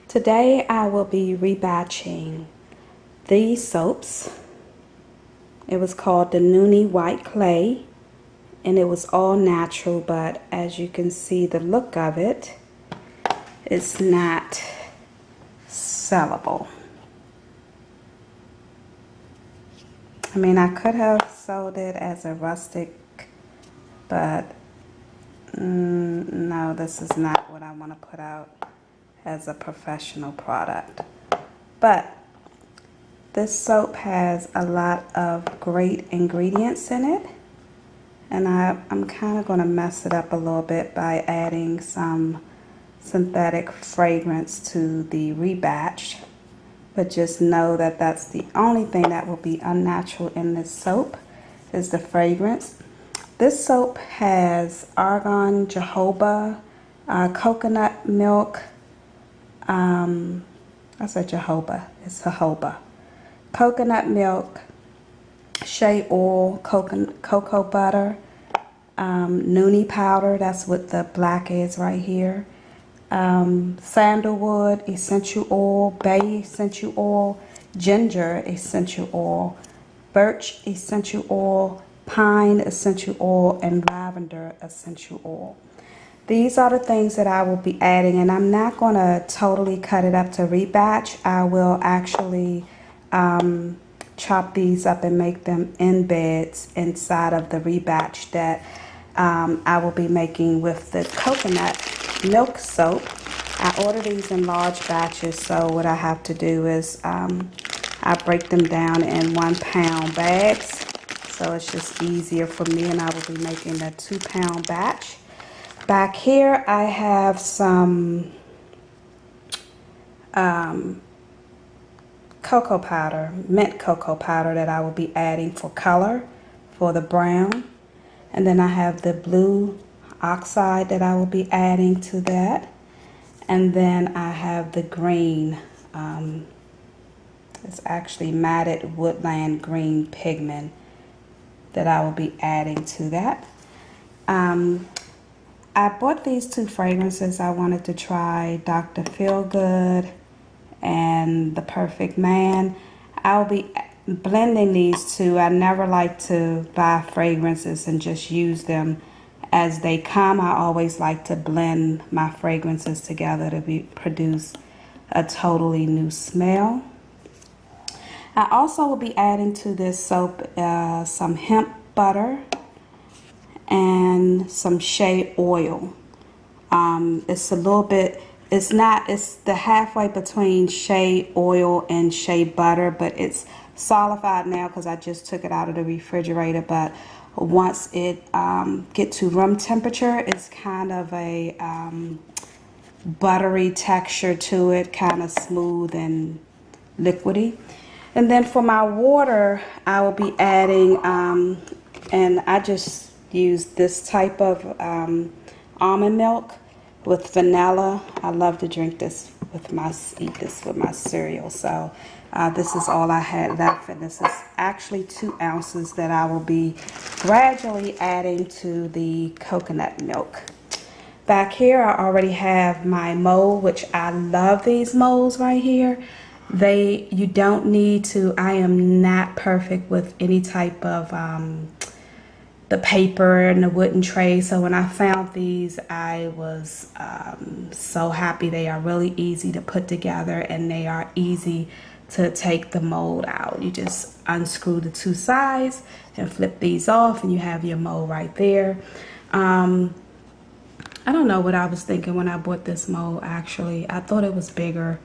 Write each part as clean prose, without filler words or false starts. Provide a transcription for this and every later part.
Today I will be rebatching these soaps. It was called the Noni white clay and it was all natural, but as you can see the look of it, it's not sellable. I mean, I could have sold it as a rustic, but no, this is not what I want to put out as a professional product. But this soap has a lot of great ingredients in it, and I'm kind of going to mess it up a little bit by adding some synthetic fragrance to the rebatch. But just know that that's the only thing that will be unnatural in this soap is the fragrance. This soap has argan, jojoba, coconut milk. I said jojoba. It's jojoba. Coconut milk, shea oil, cocoa butter, Noni powder. That's what the black is right here. Sandalwood essential oil, bay essential oil, ginger essential oil, birch essential oil, pine essential oil, and lavender essential oil. These are the things that I will be adding, and I'm not going to totally cut it up to rebatch. I will actually chop these up and make them embeds inside of the rebatch that I will be making with the coconut milk soap. I order these in large batches, so what I have to do is I break them down in 1 pound bags, so it's just easier for me, and I will be making a 2 pound batch. Back here I have some cocoa powder, mint cocoa powder that I will be adding for color for the brown, and then I have the blue oxide that I will be adding to that, and then I have the green, it's actually matted woodland green pigment that I will be adding to that. I bought these 2 fragrances. I wanted to try Dr. Feelgood and The Perfect Man. I'll be blending these 2. I never like to buy fragrances and just use them as they come. I always like to blend my fragrances together to produce a totally new smell. I also will be adding to this soap some hemp butter and some shea oil. It's a little bit, it's the halfway between shea oil and shea butter, but it's solidified now because I just took it out of the refrigerator. But once it get to room temperature, it's kind of a buttery texture to it, kind of smooth and liquidy. And then for my water, I will be adding, and I just use this type of almond milk with vanilla. I love to drink this with eat this with my cereal. So this is all I had left, and this is actually 2 ounces that I will be gradually adding to the coconut milk. Back here I already have my mold, which I love these molds right here. You don't need to, I am not perfect with any type of the paper and the wooden tray, so when I found these I was so happy. They are really easy to put together, and they are easy to take the mold out. You just unscrew the 2 sides and flip these off, and you have your mold right there. I don't know what I was thinking when I bought this mold. Actually, I thought it was bigger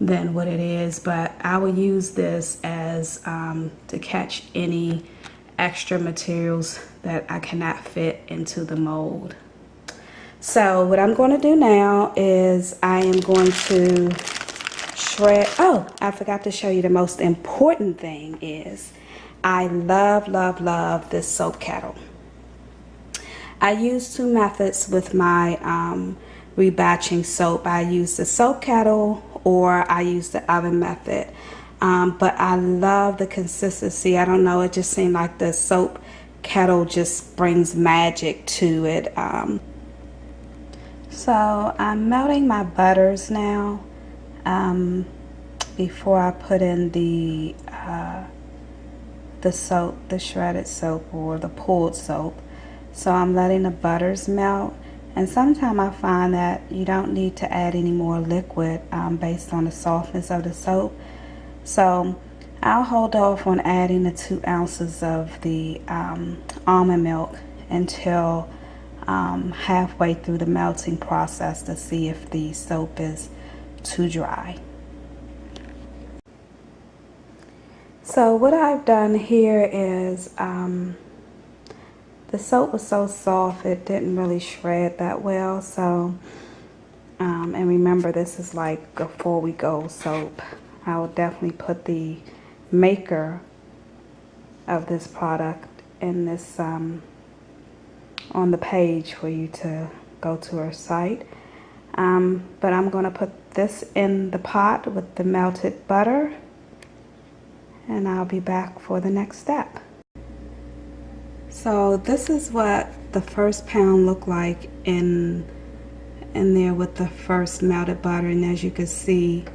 than what it is, but I will use this as to catch any extra materials that I cannot fit into the mold. So what I'm going to do now is I am going to shred. Oh, I forgot to show you the most important thing is I love this soap kettle. I use 2 methods with my rebatching soap. I use the soap kettle or I use the oven method. But I love the consistency. I don't know, it just seemed like the soap kettle just brings magic to it. So I'm melting my butters now, before I put in the soap, the shredded soap or the pulled soap. So I'm letting the butters melt, and sometimes I find that you don't need to add any more liquid based on the softness of the soap. So I'll hold off on adding the 2 ounces of the almond milk until halfway through the melting process to see if the soap is too dry. So what I've done here is the soap was so soft it didn't really shred that well. So and remember, this is like a 4-week-old soap. I will definitely put the maker of this product in this on the page for you to go to her site. But I'm going to put this in the pot with the melted butter, and I'll be back for the next step. So this is what the first pound looked like in there with the first melted butter, and as you can see,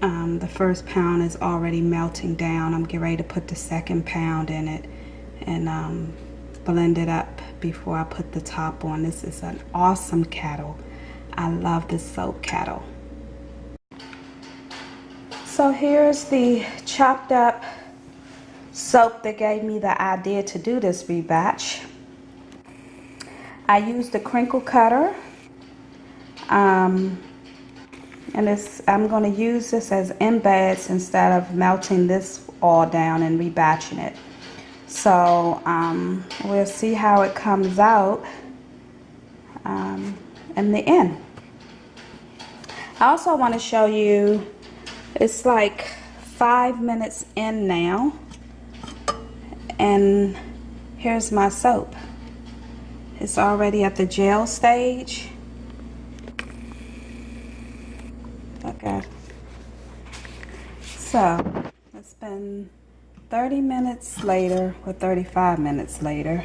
the first pound is already melting down. I'm getting ready to put the second pound in it and blend it up before I put the top on. This is an awesome kettle. I love this soap kettle. So here's the chopped up soap that gave me the idea to do this rebatch. I used the crinkle cutter, and I'm going to use this as embeds instead of melting this all down and rebatching it. So we'll see how it comes out in the end. I also want to show you, it's like 5 minutes in now, and here's my soap. It's already at the gel stage. Okay. So it's been 30 minutes later, or 35 minutes later,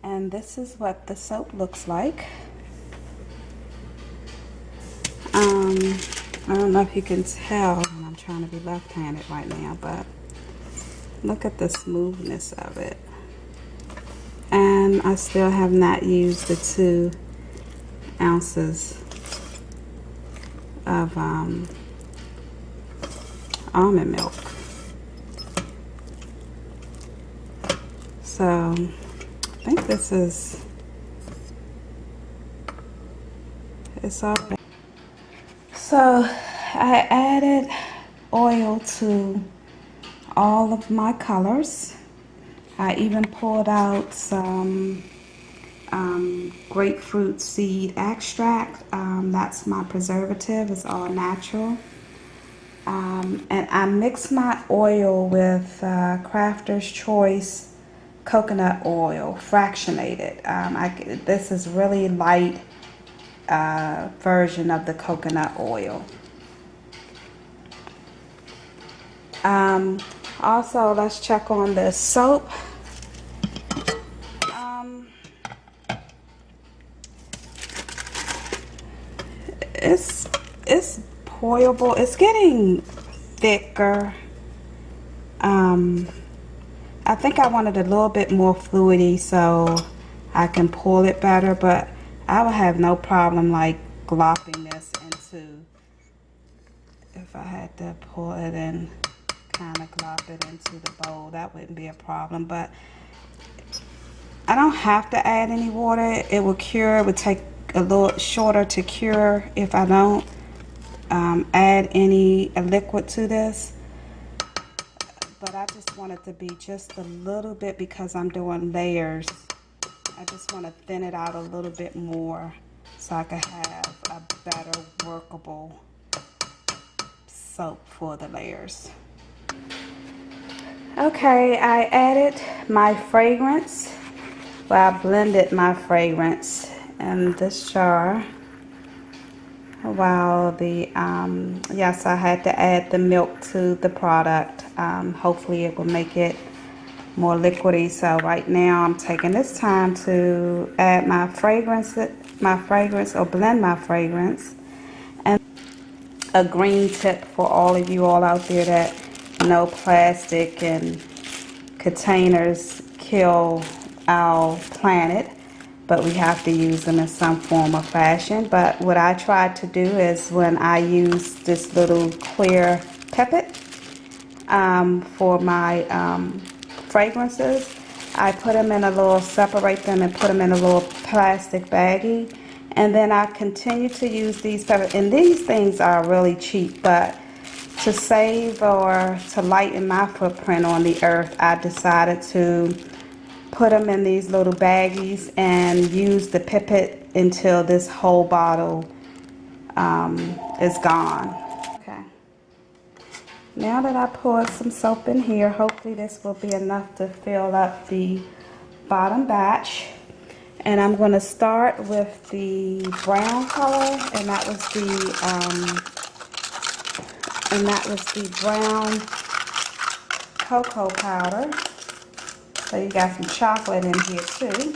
and this is what the soap looks like. I don't know if you can tell, I'm trying to be left-handed right now, but look at the smoothness of it. And I still have not used the 2 ounces of almond milk. So I think this is, it's already. So I added oil to all of my colors. I even pulled out some grapefruit seed extract. That's my preservative. It's all natural. And I mixed my oil with Crafter's Choice coconut oil, fractionated. This is really light version of the coconut oil. Also, let's check on the soap. It's pourable. It's getting thicker. I think I wanted a little bit more fluidy so I can pull it better, but I would have no problem like glopping this into, if I had to pull it and kind of glop it into the bowl, that wouldn't be a problem. But I don't have to add any water. It will cure. It would take a little shorter to cure if I don't add any liquid to this. But I just want it to be just a little bit, because I'm doing layers. I just want to thin it out a little bit more so I can have a better workable soap for the layers. Okay, I added my fragrance. Well, I blended my fragrance in this jar. While the yes, I had to add the milk to the product. Hopefully it will make it more liquidy. So right now I'm taking this time to add my fragrance or blend my fragrance. And a green tip for all of you all out there that know plastic and containers kill our planet, but we have to use them in some form or fashion. But what I try to do is when I use this little clear pipette for my fragrances, I put them in a little, separate them and put them in a little plastic baggie. And then I continue to use these pipettes. And these things are really cheap, but to save or to lighten my footprint on the earth, I decided to put them in these little baggies and use the pipette until this whole bottle is gone. Okay. Now that I poured some soap in here, hopefully this will be enough to fill up the bottom batch. And I'm going to start with the brown color, and that was the brown cocoa powder. So you got some chocolate in here too.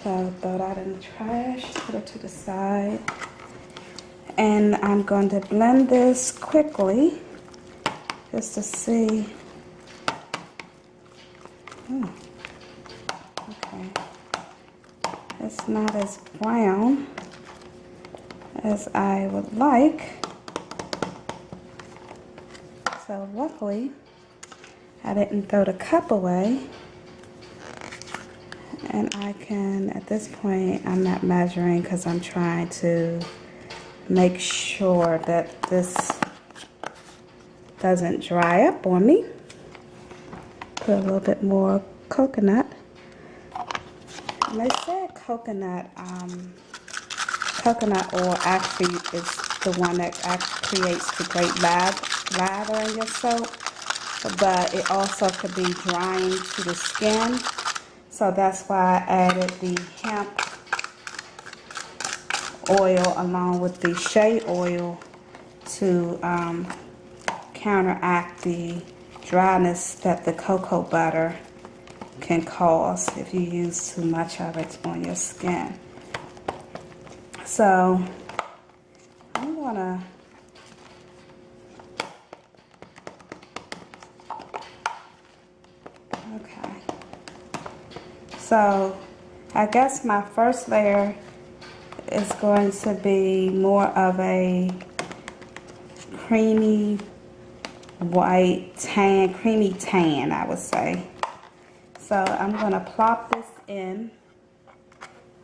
So throw that in the trash, put it to the side. And I'm going to blend this quickly just to see. Okay. It's not as brown as I would like. So luckily, I didn't throw the cup away. And I can, at this point, I'm not measuring because I'm trying to make sure that this doesn't dry up on me. Put a little bit more coconut. And they said coconut oil actually is the one that actually creates the great lather in your soap, but it also could be drying to the skin. So that's why I added the hemp oil along with the shea oil to counteract the dryness that the cocoa butter can cause if you use too much of it on your skin. So I'm gonna so I guess my first layer is going to be more of a creamy white tan, creamy tan, I would say. So I'm going to plop this in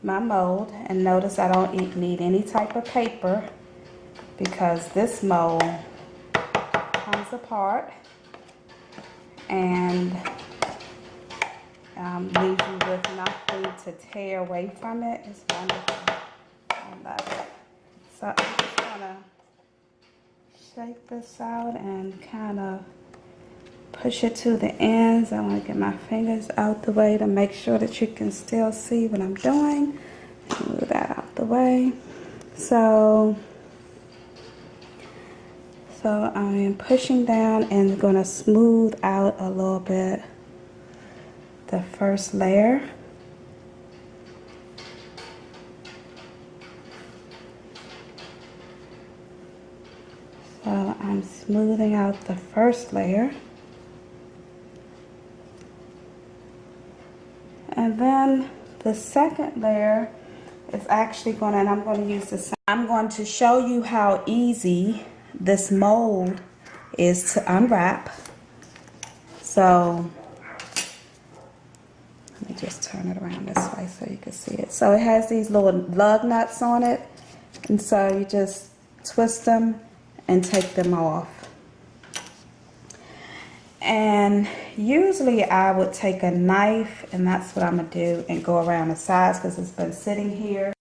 my mold, and notice I don't need any type of paper because this mold comes apart and leaves you with nothing to tear away from it. It's wonderful. I love it. So I'm just going to shake this out and kind of push it to the ends. I want to get my fingers out the way to make sure that you can still see what I'm doing. Move that out the way. So I'm pushing down and going to smooth out a little bit the first layer. So I'm smoothing out the first layer. And then the second layer is actually going to, and I'm going to use this, I'm going to show you how easy this mold is to unwrap. So let me just turn it around this way so you can see it. So it has these little lug nuts on it, and so you just twist them and take them off. And usually I would take a knife, and that's what I'm gonna do, and go around the sides because it's been sitting here.